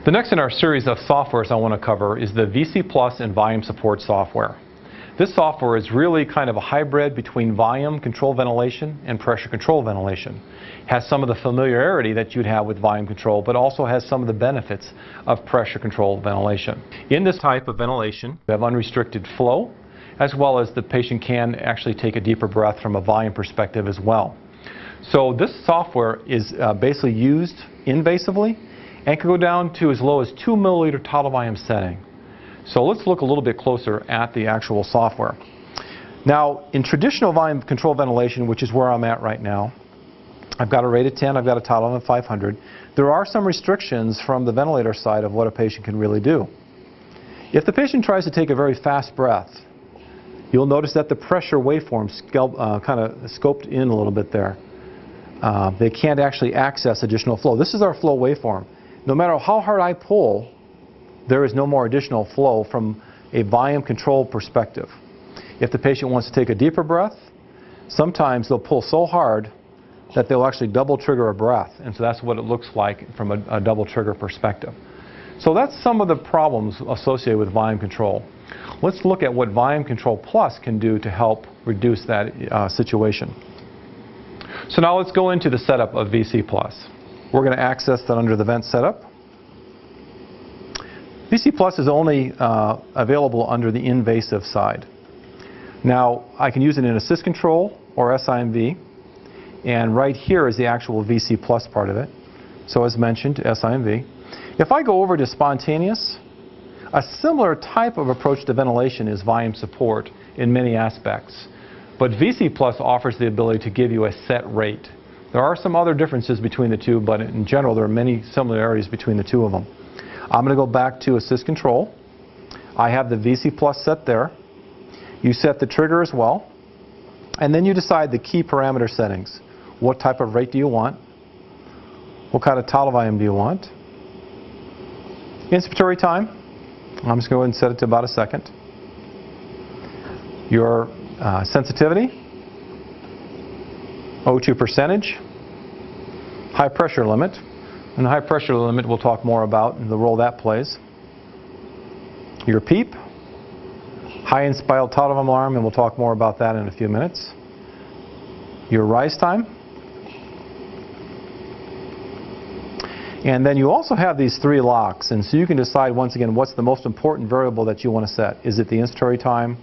The next in our series of softwares I want to cover is the VC Plus and volume support software. This software is really kind of a hybrid between volume control ventilation and pressure control ventilation. It has some of the familiarity that you'd have with volume control, but also has some of the benefits of pressure control ventilation. In this type of ventilation, you have unrestricted flow, as well as the patient can actually take a deeper breath from a volume perspective as well. So this software is basically used invasively and can go down to as low as 2 milliliter total volume setting. So let's look a little bit closer at the actual software. Now, in traditional volume control ventilation, which is where I'm at right now, I've got a rate of 10, I've got a total of 500. There are some restrictions from the ventilator side of what a patient can really do. If the patient tries to take a very fast breath, you'll notice that the pressure waveform kind of scoped in a little bit there. They can't actually access additional flow. This is our flow waveform. No matter how hard I pull, there is no more additional flow from a volume control perspective. If the patient wants to take a deeper breath, sometimes they'll pull so hard that they'll actually double trigger a breath, and so that's what it looks like from a double trigger perspective. So that's some of the problems associated with volume control. Let's look at what Volume Control Plus can do to help reduce that situation. So now let's go into the setup of VC Plus. We're going to access that under the vent setup. VC Plus is only available under the invasive side. Now, I can use it in assist control or SIMV, and right here is the actual VC Plus part of it. So as mentioned, SIMV. If I go over to spontaneous, a similar type of approach to ventilation is volume support in many aspects. But VC Plus offers the ability to give you a set rate. There are some other differences between the two, but in general there are many similarities between the two of them. I'm going to go back to assist control. I have the VC Plus set there. You set the trigger as well. And then you decide the key parameter settings. What type of rate do you want? What kind of total volume do you want? Inspiratory time. I'm just going to go ahead and set it to about a second. Your sensitivity. O2 percentage. High pressure limit. And the high pressure limit we'll talk more about and the role that plays. Your PEEP, high inspiral total volume alarm, and we'll talk more about that in a few minutes. Your rise time. And then you also have these three locks, and so you can decide once again what's the most important variable that you want to set. Is it the inspiratory time,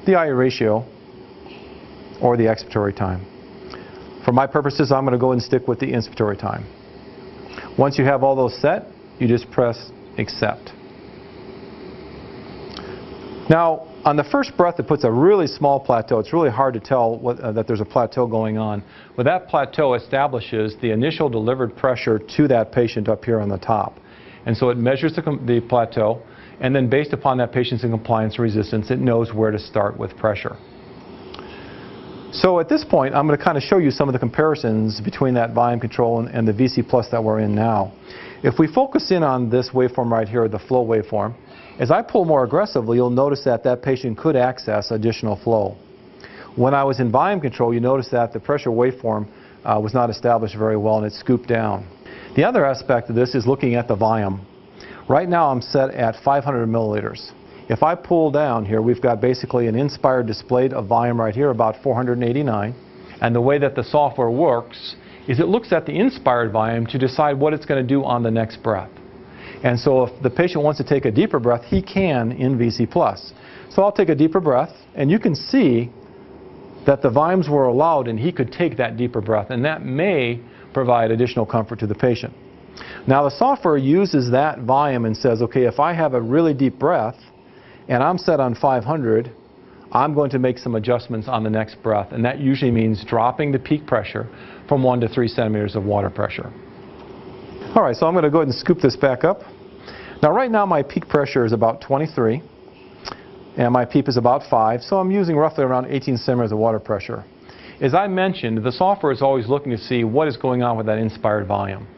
the IA ratio, or the expiratory time? For my purposes, I'm going to go and stick with the inspiratory time. Once you have all those set, you just press accept. Now, on the first breath, it puts a really small plateau. It's really hard to tell that there's a plateau going on. But that plateau establishes the initial delivered pressure to that patient up here on the top. And so it measures the plateau, and then based upon that patient's compliance and resistance, it knows where to start with pressure. So at this point, I'm going to kind of show you some of the comparisons between that volume control and the VC Plus that we're in now. If we focus in on this waveform right here, the flow waveform, as I pull more aggressively, you'll notice that that patient could access additional flow. When I was in volume control, you notice that the pressure waveform was not established very well and it scooped down. The other aspect of this is looking at the volume. Right now I'm set at 500 milliliters. If I pull down here, we've got basically an inspired displayed of volume right here, about 489. And the way that the software works is it looks at the inspired volume to decide what it's going to do on the next breath. And so if the patient wants to take a deeper breath, he can in VC Plus. So I'll take a deeper breath, and you can see that the volumes were allowed and he could take that deeper breath, and that may provide additional comfort to the patient. Now the software uses that volume and says, okay, if I have a really deep breath and I'm set on 500, I'm going to make some adjustments on the next breath, and that usually means dropping the peak pressure from 1 to 3 centimeters of water pressure. All right, so I'm going to go ahead and scoop this back up. Now right now my peak pressure is about 23 and my PEEP is about 5, so I'm using roughly around 18 centimeters of water pressure. As I mentioned, the software is always looking to see what is going on with that inspired volume.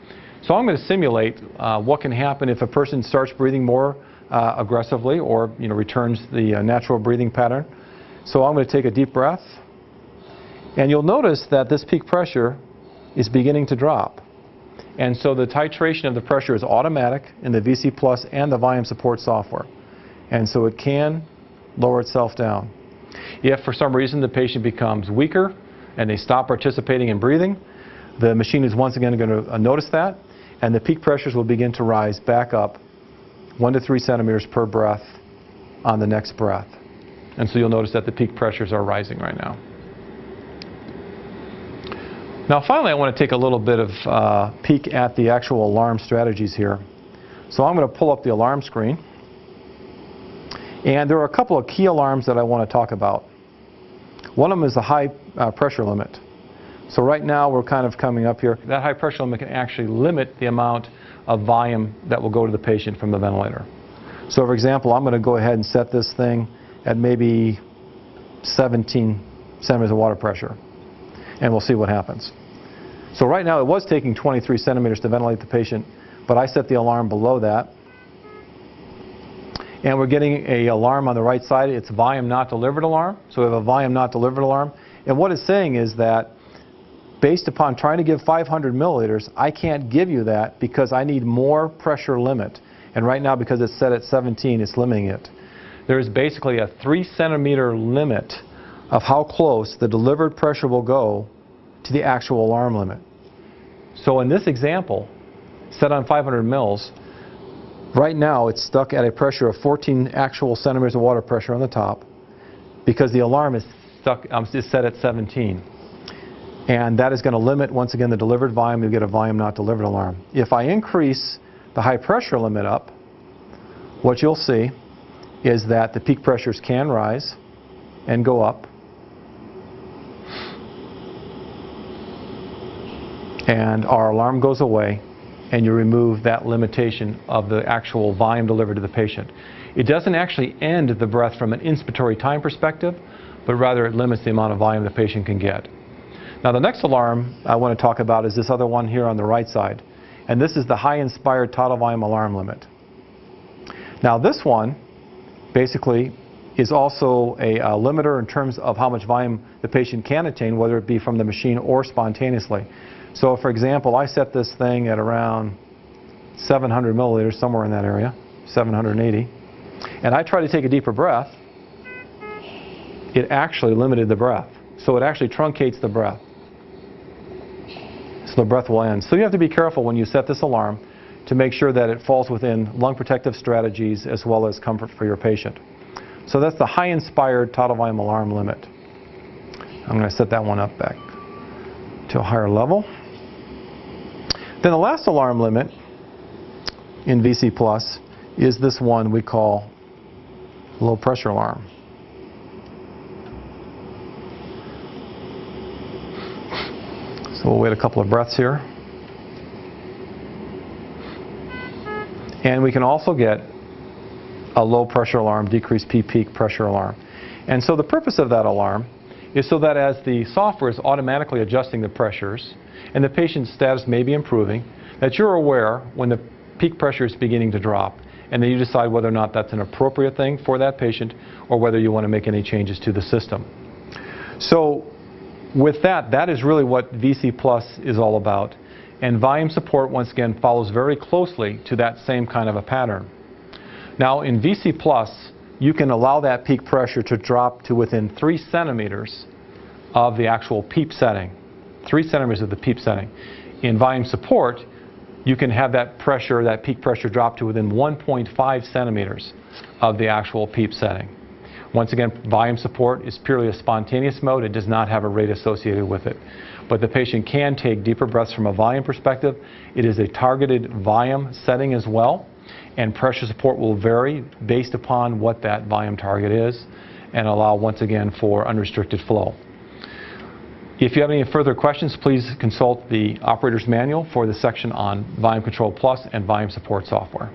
So I'm going to simulate what can happen if a person starts breathing more aggressively or returns the natural breathing pattern. So I'm going to take a deep breath, and you'll notice that this peak pressure is beginning to drop. And so the titration of the pressure is automatic in the VC Plus and the volume support software. And so it can lower itself down. If for some reason the patient becomes weaker and they stop participating in breathing, the machine is once again going to notice that, and the peak pressures will begin to rise back up 1 to 3 centimeters per breath on the next breath. And so you'll notice that the peak pressures are rising right now. Now finally, I want to take a little bit of peek at the actual alarm strategies here. So I'm going to pull up the alarm screen. And there are a couple of key alarms that I want to talk about. One of them is the high pressure limit. So right now we're kind of coming up here. That high pressure limit can actually limit the amount of volume that will go to the patient from the ventilator. So for example, I'm going to go ahead and set this thing at maybe 17 centimeters of water pressure. And we'll see what happens. So right now it was taking 23 centimeters to ventilate the patient, but I set the alarm below that. And we're getting an alarm on the right side. It's volume not delivered alarm. So we have a volume not delivered alarm. And what it's saying is that based upon trying to give 500 milliliters, I can't give you that because I need more pressure limit. And right now, because it's set at 17, it's limiting it. There is basically a 3 centimeter limit of how close the delivered pressure will go to the actual alarm limit. So in this example, set on 500 mils, right now it's stuck at a pressure of 14 actual centimeters of water pressure on the top because the alarm is set at 17. And that is going to limit, once again, the delivered volume. You'll get a volume not delivered alarm. If I increase the high pressure limit up, what you'll see is that the peak pressures can rise and go up. And our alarm goes away, and you remove that limitation of the actual volume delivered to the patient. It doesn't actually end the breath from an inspiratory time perspective, but rather it limits the amount of volume the patient can get. Now the next alarm I want to talk about is this other one here on the right side. And this is the high inspired total volume alarm limit. Now this one basically is also a limiter in terms of how much volume the patient can attain, whether it be from the machine or spontaneously. So for example, I set this thing at around 700 milliliters, somewhere in that area, 780. And I try to take a deeper breath. It actually limited the breath. So it actually truncates the breath. So the breath will end. So you have to be careful when you set this alarm to make sure that it falls within lung protective strategies as well as comfort for your patient. So that's the high inspired total volume alarm limit. I'm going to set that one up back to a higher level. Then the last alarm limit in VC Plus is this one we call low pressure alarm. So we'll wait a couple of breaths here. And we can also get a low pressure alarm, decreased peak pressure alarm. And so the purpose of that alarm is so that as the software is automatically adjusting the pressures and the patient's status may be improving, that you're aware when the peak pressure is beginning to drop, and then you decide whether or not that's an appropriate thing for that patient or whether you want to make any changes to the system. So with that, that is really what VC Plus is all about. And volume support, once again, follows very closely to that same kind of a pattern. Now in VC Plus, you can allow that peak pressure to drop to within 3 centimeters of the actual PEEP setting. 3 centimeters of the PEEP setting. In volume support, you can have that pressure, that peak pressure, drop to within 1.5 centimeters of the actual PEEP setting. Once again, volume support is purely a spontaneous mode. It does not have a rate associated with it. But the patient can take deeper breaths from a volume perspective. It is a targeted volume setting as well. And pressure support will vary based upon what that volume target is and allow, once again, for unrestricted flow. If you have any further questions, please consult the operator's manual for the section on Volume Control Plus and volume support software.